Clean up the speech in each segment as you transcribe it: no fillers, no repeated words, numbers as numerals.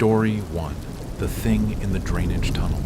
Story 1. The Thing in the Drainage Tunnel.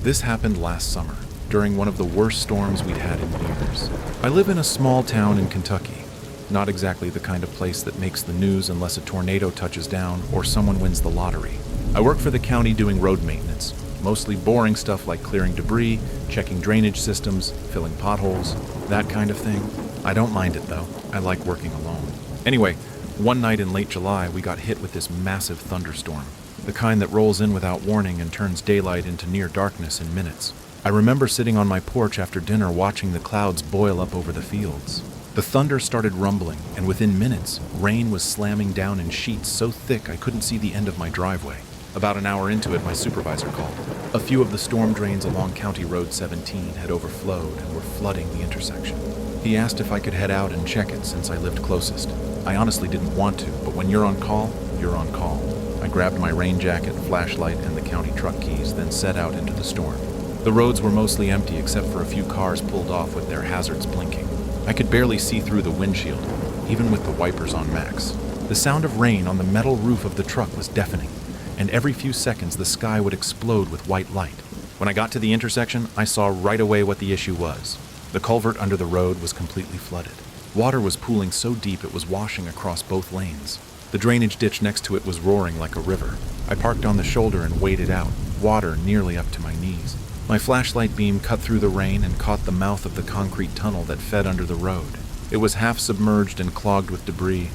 This happened last summer, during one of the worst storms we'd had in years. I live in a small town in Kentucky. Not exactly the kind of place that makes the news unless a tornado touches down or someone wins the lottery. I work for the county doing road maintenance, mostly boring stuff like clearing debris, checking drainage systems, filling potholes, that kind of thing. I don't mind it though. I like working alone. Anyway, one night in late July, we got hit with this massive thunderstorm, the kind that rolls in without warning and turns daylight into near darkness in minutes. I remember sitting on my porch after dinner watching the clouds boil up over the fields. The thunder started rumbling, and within minutes, rain was slamming down in sheets so thick I couldn't see the end of my driveway. About an hour into it, my supervisor called. A few of the storm drains along County Road 17 had overflowed and were flooding the intersection. He asked if I could head out and check it since I lived closest. I honestly didn't want to, but when you're on call, you're on call. I grabbed my rain jacket, flashlight, and the county truck keys, then set out into the storm. The roads were mostly empty except for a few cars pulled off with their hazards blinking. I could barely see through the windshield, even with the wipers on max. The sound of rain on the metal roof of the truck was deafening, and every few seconds the sky would explode with white light. When I got to the intersection, I saw right away what the issue was. The culvert under the road was completely flooded. Water was pooling so deep it was washing across both lanes. The drainage ditch next to it was roaring like a river. I parked on the shoulder and waded out, water nearly up to my knees. My flashlight beam cut through the rain and caught the mouth of the concrete tunnel that fed under the road. It was half submerged and clogged with debris,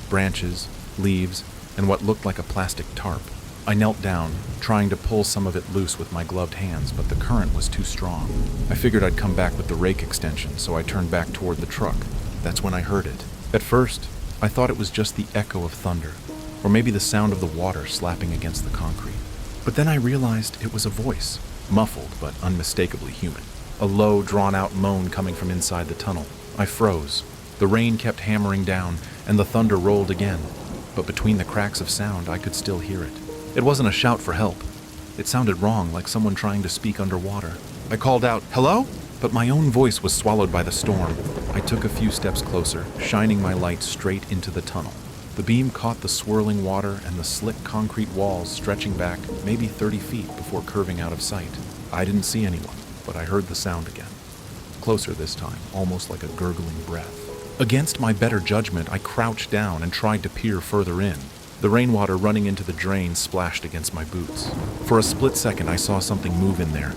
branches, leaves, and what looked like a plastic tarp. I knelt down, trying to pull some of it loose with my gloved hands, but the current was too strong. I figured I'd come back with the rake extension, so I turned back toward the truck. That's when I heard it. At first, I thought it was just the echo of thunder, or maybe the sound of the water slapping against the concrete. But then I realized it was a voice, muffled but unmistakably human. A low, drawn-out moan coming from inside the tunnel. I froze. The rain kept hammering down, and the thunder rolled again. But between the cracks of sound, I could still hear it. It wasn't a shout for help. It sounded wrong, like someone trying to speak underwater. I called out, "Hello?" But my own voice was swallowed by the storm. I took a few steps closer, shining my light straight into the tunnel. The beam caught the swirling water and the slick concrete walls stretching back maybe 30 feet before curving out of sight. I didn't see anyone, but I heard the sound again. Closer this time, almost like a gurgling breath. Against my better judgment, I crouched down and tried to peer further in. The rainwater running into the drain splashed against my boots. For a split second, I saw something move in there.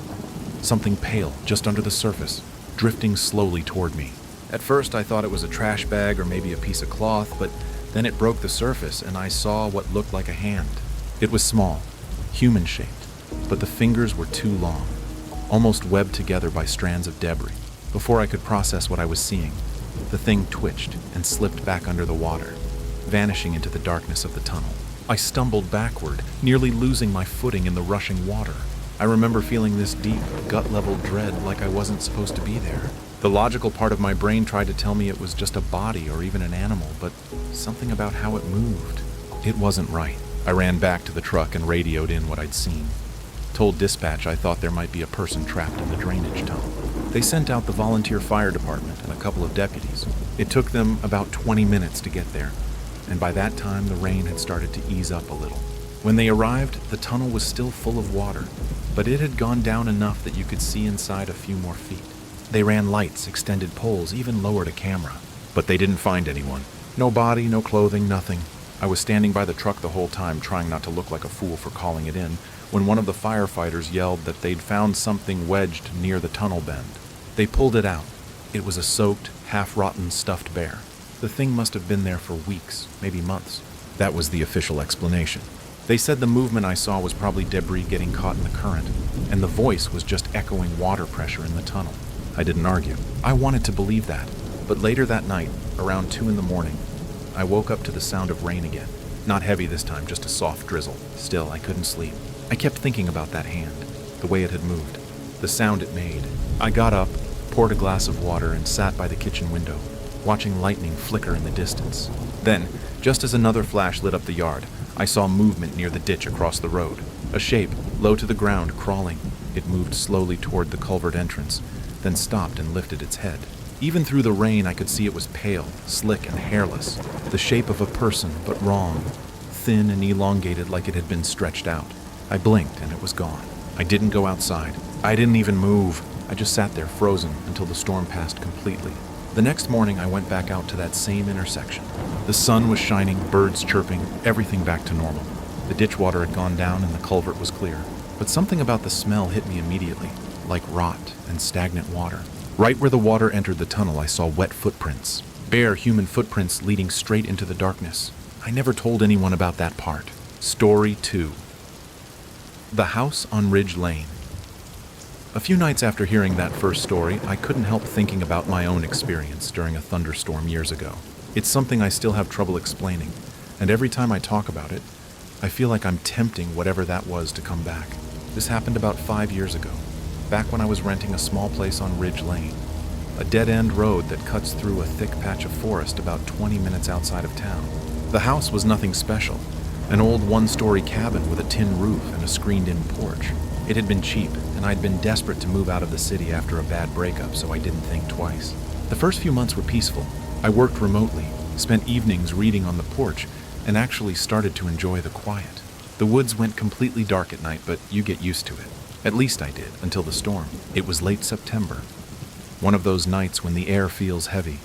Something pale, just under the surface, drifting slowly toward me. At first, I thought it was a trash bag or maybe a piece of cloth, but then it broke the surface and I saw what looked like a hand. It was small, human-shaped, but the fingers were too long, almost webbed together by strands of debris. Before I could process what I was seeing, the thing twitched and slipped back under the water, vanishing into the darkness of the tunnel. I stumbled backward, nearly losing my footing in the rushing water. I remember feeling this deep, gut-level dread like I wasn't supposed to be there. The logical part of my brain tried to tell me it was just a body or even an animal, but something about how it moved. It wasn't right. I ran back to the truck and radioed in what I'd seen. Told dispatch I thought there might be a person trapped in the drainage tunnel. They sent out the volunteer fire department and a couple of deputies. It took them about 20 minutes to get there, and by that time the rain had started to ease up a little. When they arrived, the tunnel was still full of water, but it had gone down enough that you could see inside a few more feet. They ran lights, extended poles, even lowered a camera. But they didn't find anyone. No body, no clothing, nothing. I was standing by the truck the whole time, trying not to look like a fool for calling it in, when one of the firefighters yelled that they'd found something wedged near the tunnel bend. They pulled it out. It was a soaked, half-rotten stuffed bear. The thing must have been there for weeks, maybe months. That was the official explanation. They said the movement I saw was probably debris getting caught in the current, and the voice was just echoing water pressure in the tunnel. I didn't argue. I wanted to believe that. But later that night, around 2 a.m, I woke up to the sound of rain again. Not heavy this time, just a soft drizzle. Still, I couldn't sleep. I kept thinking about that hand, the way it had moved, the sound it made. I got up, poured a glass of water, and sat by the kitchen window, watching lightning flicker in the distance. Then, just as another flash lit up the yard, I saw movement near the ditch across the road. A shape, low to the ground, crawling. It moved slowly toward the culvert entrance, then stopped and lifted its head. Even through the rain, I could see it was pale, slick, and hairless. The shape of a person, but wrong. thin and elongated like it had been stretched out. I blinked and it was gone. I didn't go outside. I didn't even move. I just sat there frozen until the storm passed completely. The next morning, I went back out to that same intersection. The sun was shining, birds chirping, everything back to normal. The ditch water had gone down and the culvert was clear. But something about the smell hit me immediately, like rot and stagnant water. Right where the water entered the tunnel, I saw wet footprints. Bare human footprints leading straight into the darkness. I never told anyone about that part. Story 2. The House on Ridge Lane. A few nights after hearing that first story, I couldn't help thinking about my own experience during a thunderstorm years ago. It's something I still have trouble explaining, and every time I talk about it, I feel like I'm tempting whatever that was to come back. This happened about 5 years ago, back when I was renting a small place on Ridge Lane, a dead-end road that cuts through a thick patch of forest about 20 minutes outside of town. The house was nothing special, an old one-story cabin with a tin roof and a screened-in porch. It had been cheap, and I'd been desperate to move out of the city after a bad breakup, so I didn't think twice. The first few months were peaceful. I worked remotely, spent evenings reading on the porch, and actually started to enjoy the quiet. The woods went completely dark at night, but you get used to it. At least I did, until the storm. It was late September. One of those nights when the air feels heavy,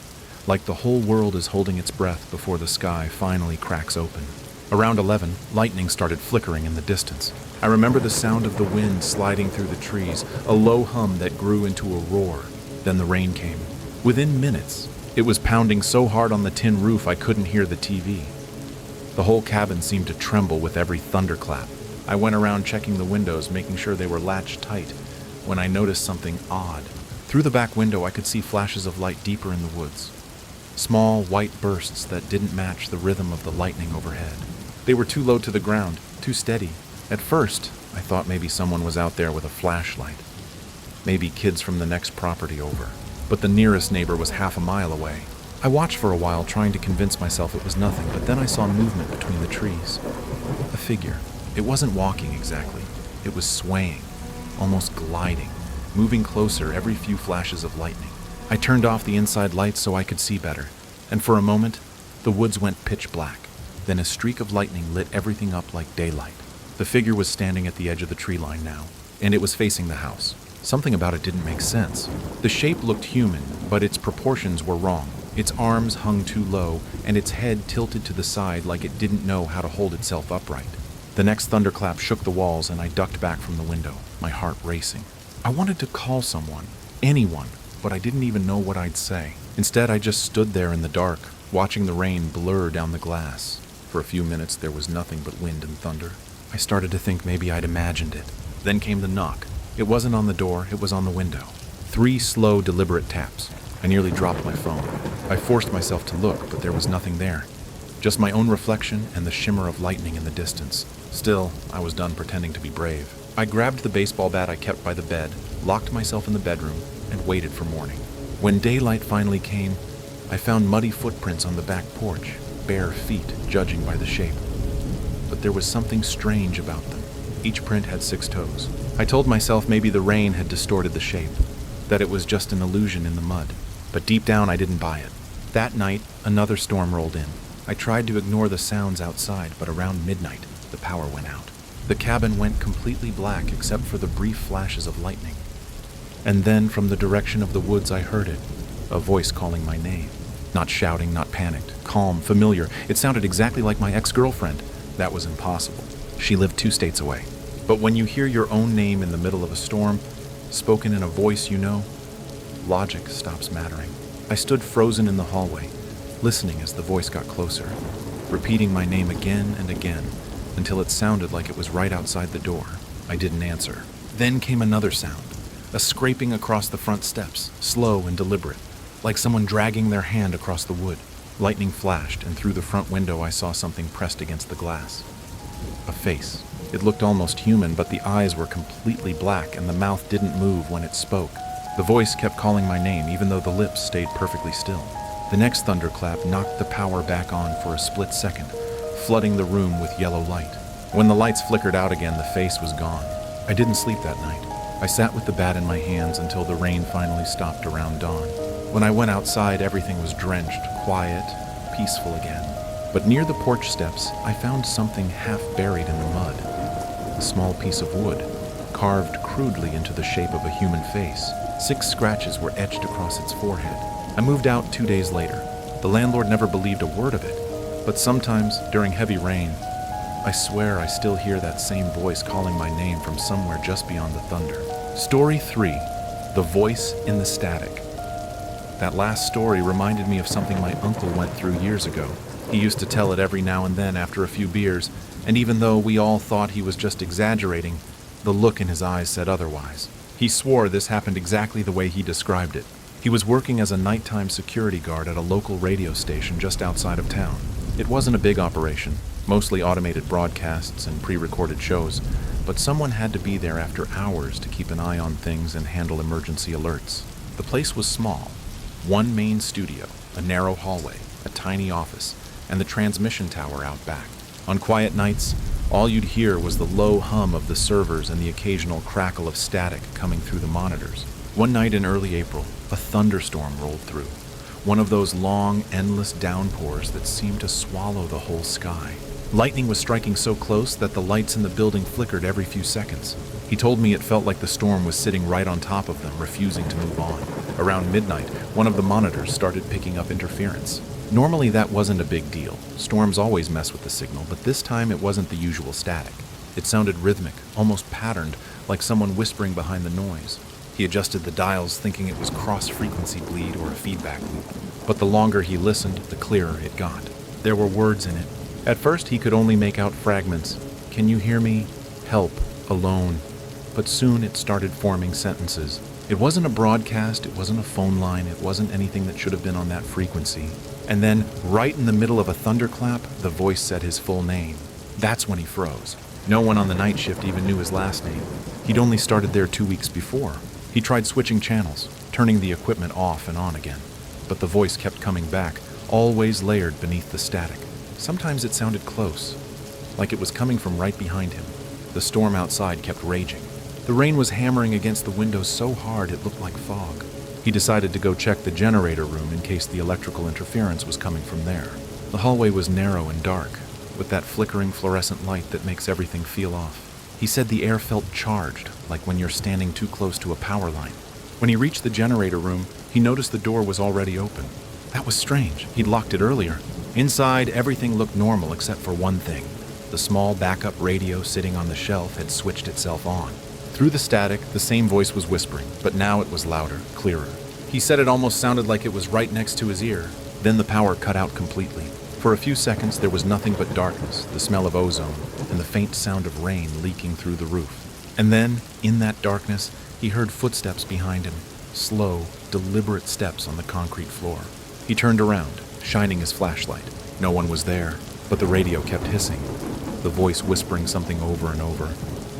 like the whole world is holding its breath before the sky finally cracks open. Around 11, lightning started flickering in the distance. I remember the sound of the wind sliding through the trees, a low hum that grew into a roar. Then the rain came. Within minutes, it was pounding so hard on the tin roof I couldn't hear the TV. The whole cabin seemed to tremble with every thunderclap. I went around checking the windows, making sure they were latched tight, when I noticed something odd. Through the back window, I could see flashes of light deeper in the woods. Small, white bursts that didn't match the rhythm of the lightning overhead. They were too low to the ground, too steady. At first, I thought maybe someone was out there with a flashlight. Maybe kids from the next property over. But the nearest neighbor was half a mile away. I watched for a while, trying to convince myself it was nothing, but then I saw movement between the trees. A figure. It wasn't walking exactly. It was swaying, almost gliding, moving closer every few flashes of lightning. I turned off the inside lights so I could see better, and for a moment, the woods went pitch black. Then a streak of lightning lit everything up like daylight. The figure was standing at the edge of the tree line now, and it was facing the house. Something about it didn't make sense. The shape looked human, but its proportions were wrong. Its arms hung too low, and its head tilted to the side like it didn't know how to hold itself upright. The next thunderclap shook the walls, and I ducked back from the window, my heart racing. I wanted to call someone, anyone, but I didn't even know what I'd say. Instead, I just stood there in the dark, watching the rain blur down the glass. For a few minutes, there was nothing but wind and thunder. I started to think maybe I'd imagined it. Then came the knock. It wasn't on the door, it was on the window. 3 slow, deliberate taps. I nearly dropped my phone. I forced myself to look, but there was nothing there. Just my own reflection and the shimmer of lightning in the distance. Still, I was done pretending to be brave. I grabbed the baseball bat I kept by the bed, locked myself in the bedroom, and waited for morning. When daylight finally came, I found muddy footprints on the back porch, bare feet, judging by the shape. But there was something strange about them. Each print had 6 toes. I told myself maybe the rain had distorted the shape, that it was just an illusion in the mud. But deep down, I didn't buy it. That night, another storm rolled in. I tried to ignore the sounds outside, but around midnight, the power went out. The cabin went completely black except for the brief flashes of lightning. And then, from the direction of the woods, I heard it, a voice calling my name. Not shouting, not panicked, calm, familiar. It sounded exactly like my ex-girlfriend. That was impossible. She lived 2 states away. But when you hear your own name in the middle of a storm, spoken in a voice you know, logic stops mattering. I stood frozen in the hallway, listening as the voice got closer, repeating my name again and again, until it sounded like it was right outside the door. I didn't answer. Then came another sound, a scraping across the front steps, slow and deliberate, like someone dragging their hand across the wood. Lightning flashed, and through the front window I saw something pressed against the glass. A face. It looked almost human, but the eyes were completely black and the mouth didn't move when it spoke. The voice kept calling my name, even though the lips stayed perfectly still. The next thunderclap knocked the power back on for a split second, flooding the room with yellow light. When the lights flickered out again, the face was gone. I didn't sleep that night. I sat with the bat in my hands until the rain finally stopped around dawn. When I went outside, everything was drenched, quiet, peaceful again. But near the porch steps, I found something half buried in the mud. A small piece of wood, carved crudely into the shape of a human face. 6 scratches were etched across its forehead. I moved out 2 days later. The landlord never believed a word of it, but sometimes, during heavy rain, I swear I still hear that same voice calling my name from somewhere just beyond the thunder. Story 3, The Voice in the Static. That last story reminded me of something my uncle went through years ago. He used to tell it every now and then after a few beers, and even though we all thought he was just exaggerating, the look in his eyes said otherwise. He swore this happened exactly the way he described it. He was working as a nighttime security guard at a local radio station just outside of town. It wasn't a big operation, mostly automated broadcasts and pre-recorded shows, but someone had to be there after hours to keep an eye on things and handle emergency alerts. The place was small. 1 main studio, a narrow hallway, a tiny office, and the transmission tower out back. On quiet nights, all you'd hear was the low hum of the servers and the occasional crackle of static coming through the monitors. One night in early April, a thunderstorm rolled through. One of those long, endless downpours that seemed to swallow the whole sky. Lightning was striking so close that the lights in the building flickered every few seconds. He told me it felt like the storm was sitting right on top of them, refusing to move on. Around midnight, one of the monitors started picking up interference. Normally that wasn't a big deal. Storms always mess with the signal, but this time it wasn't the usual static. It sounded rhythmic, almost patterned, like someone whispering behind the noise. He adjusted the dials, thinking it was cross-frequency bleed or a feedback loop. But the longer he listened, the clearer it got. There were words in it. At first, he could only make out fragments. Can you hear me? Help. Alone. But soon it started forming sentences. It wasn't a broadcast, it wasn't a phone line, it wasn't anything that should have been on that frequency. And then, right in the middle of a thunderclap, the voice said his full name. That's when he froze. No one on the night shift even knew his last name. He'd only started there 2 weeks before. He tried switching channels, turning the equipment off and on again. But the voice kept coming back, always layered beneath the static. Sometimes it sounded close, like it was coming from right behind him. The storm outside kept raging. The rain was hammering against the windows so hard it looked like fog. He decided to go check the generator room in case the electrical interference was coming from there. The hallway was narrow and dark, with that flickering fluorescent light that makes everything feel off. He said the air felt charged, like when you're standing too close to a power line. When he reached the generator room, he noticed the door was already open. That was strange. He'd locked it earlier. Inside, everything looked normal except for one thing. The small backup radio sitting on the shelf had switched itself on. Through the static, the same voice was whispering, but now it was louder, clearer. He said it almost sounded like it was right next to his ear. Then the power cut out completely. For a few seconds, there was nothing but darkness, the smell of ozone, and the faint sound of rain leaking through the roof. And then, in that darkness, he heard footsteps behind him, slow, deliberate steps on the concrete floor. He turned around, shining his flashlight. No one was there, but the radio kept hissing, the voice whispering something over and over,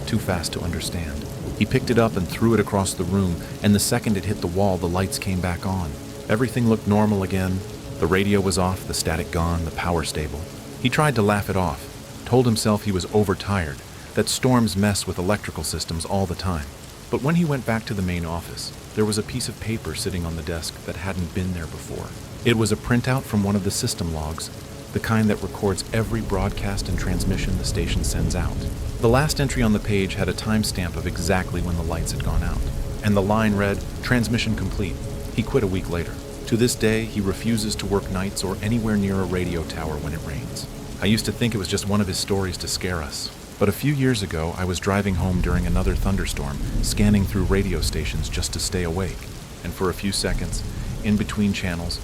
too fast to understand. He picked it up and threw it across the room, and the second it hit the wall, the lights came back on. Everything looked normal again. The radio was off, the static gone, the power stable. He tried to laugh it off, told himself he was overtired, that storms mess with electrical systems all the time. But when he went back to the main office, there was a piece of paper sitting on the desk that hadn't been there before. It was a printout from one of the system logs, the kind that records every broadcast and transmission the station sends out. The last entry on the page had a timestamp of exactly when the lights had gone out, and the line read, "Transmission complete." He quit a week later. To this day, he refuses to work nights or anywhere near a radio tower when it rains. I used to think it was just one of his stories to scare us. But a few years ago, I was driving home during another thunderstorm, scanning through radio stations just to stay awake. And for a few seconds, in between channels,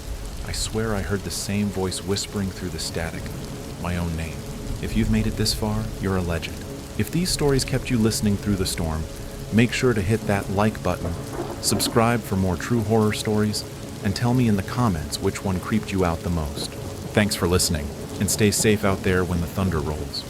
I swear I heard the same voice whispering through the static, my own name. If you've made it this far, you're a legend. If these stories kept you listening through the storm, make sure to hit that like button, subscribe for more true horror stories, and tell me in the comments which one creeped you out the most. Thanks for listening, and stay safe out there when the thunder rolls.